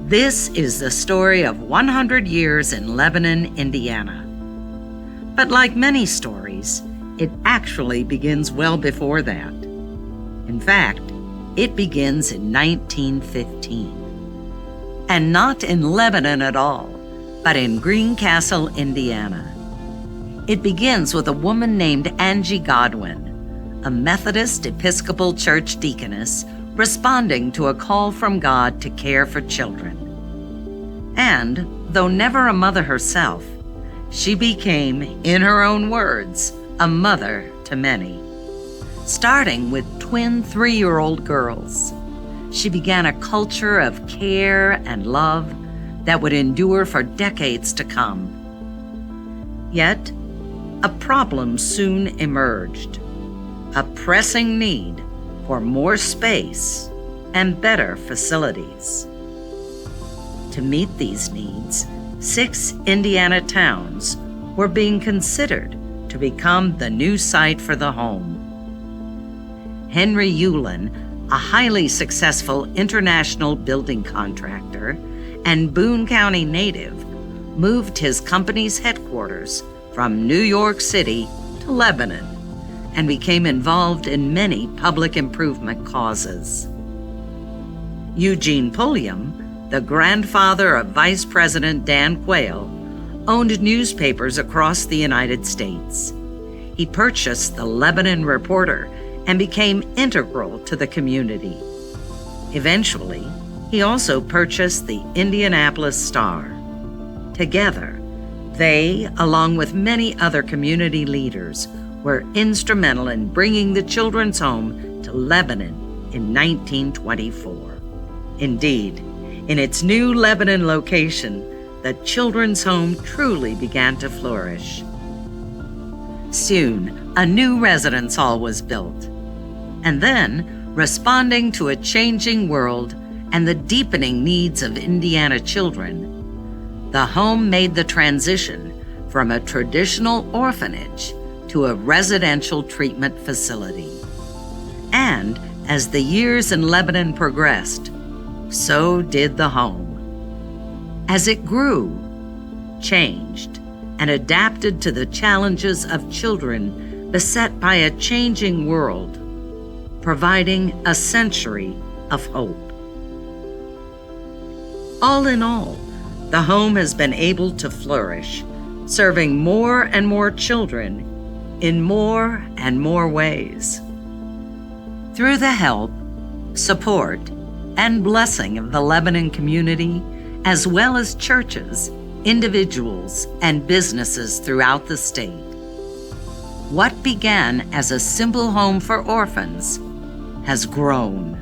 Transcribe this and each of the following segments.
This is the story of 100 years in Lebanon, Indiana. But like many stories, it actually begins well before that. In fact, it begins in 1915. And not in Lebanon at all, but in Greencastle, Indiana. It begins with a woman named Angie Godwin, a Methodist Episcopal Church deaconess responding to a call from God to care for children. And, though never a mother herself, she became, in her own words, a mother to many. Starting with twin 3-year-old girls, she began a culture of care and love that would endure for decades to come. Yet, a problem soon emerged, a pressing need for more space and better facilities. To meet these needs, 6 Indiana towns were being considered to become the new site for the home. Henry Ulen, a highly successful international building contractor and Boone County native, moved his company's headquarters from New York City to Lebanon and became involved in many public improvement causes. Eugene Pulliam, the grandfather of Vice President Dan Quayle, owned newspapers across the United States. He purchased the Lebanon Reporter and became integral to the community. Eventually, he also purchased the Indianapolis Star. Together, they, along with many other community leaders, were instrumental in bringing the Children's Home to Lebanon in 1924. Indeed, in its new Lebanon location, the Children's Home truly began to flourish. Soon, a new residence hall was built. And then, responding to a changing world and the deepening needs of Indiana children, the home made the transition from a traditional orphanage to a residential treatment facility. And as the years in Lebanon progressed, so did the home. As it grew, changed, and adapted to the challenges of children beset by a changing world, providing a century of hope. All in all, the home has been able to flourish, serving more and more children in more and more ways. Through the help, support, and blessing of the Lebanon community, as well as churches, individuals, and businesses throughout the state, what began as a simple home for orphans has grown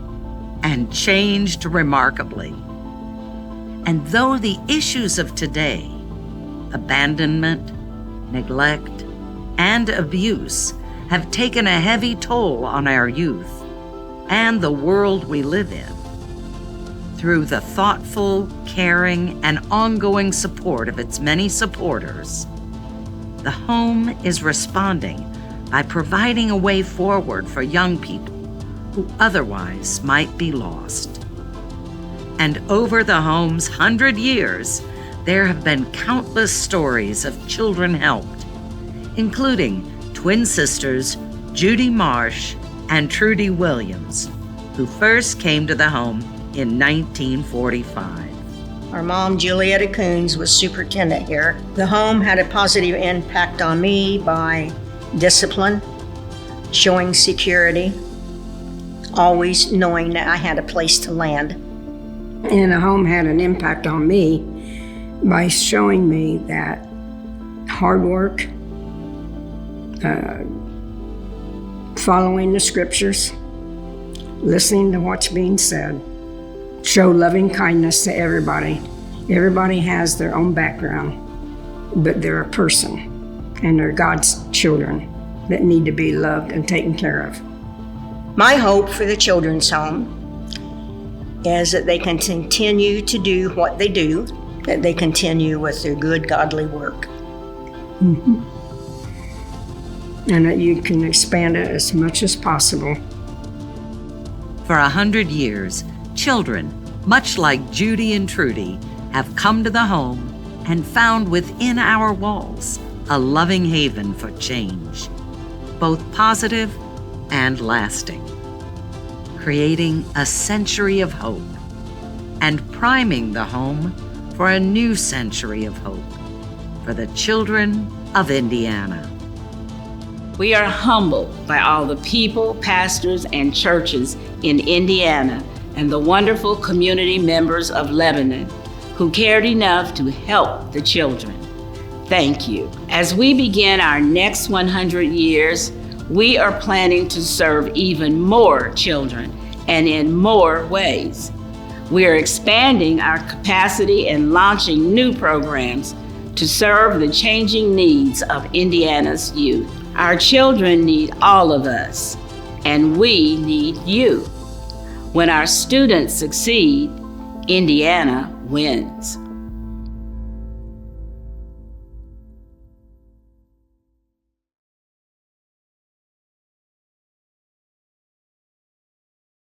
and changed remarkably. And though the issues of today, abandonment, neglect, and abuse, have taken a heavy toll on our youth and the world we live in, through the thoughtful, caring, and ongoing support of its many supporters, the home is responding by providing a way forward for young people who otherwise might be lost. And over the home's 100 years, there have been countless stories of children helped, including twin sisters Judy Marsh and Trudy Williams, who first came to the home in 1945. Our mom, Julietta Coons, was superintendent here. The home had a positive impact on me by discipline, showing security, always knowing that I had a place to land. And the home had an impact on me by showing me that hard work, following the scriptures, listening to what's being said, show loving kindness to everybody. Everybody has their own background, but they're a person, and they're God's children that need to be loved and taken care of. My hope for the Children's Home is that they can continue to do what they do, that they continue with their good, godly work. Mm-hmm. And that you can expand it as much as possible. For 100 years, children, much like Judy and Trudy, have come to the home and found within our walls a loving haven for change, both positive and lasting, creating a century of hope and priming the home for a new century of hope for the children of Indiana. We are humbled by all the people, pastors, and churches in Indiana and the wonderful community members of Lebanon who cared enough to help the children. Thank you. As we begin our next 100 years, we are planning to serve even more children and in more ways. We are expanding our capacity and launching new programs to serve the changing needs of Indiana's youth. Our children need all of us, and we need you. When our students succeed, Indiana wins.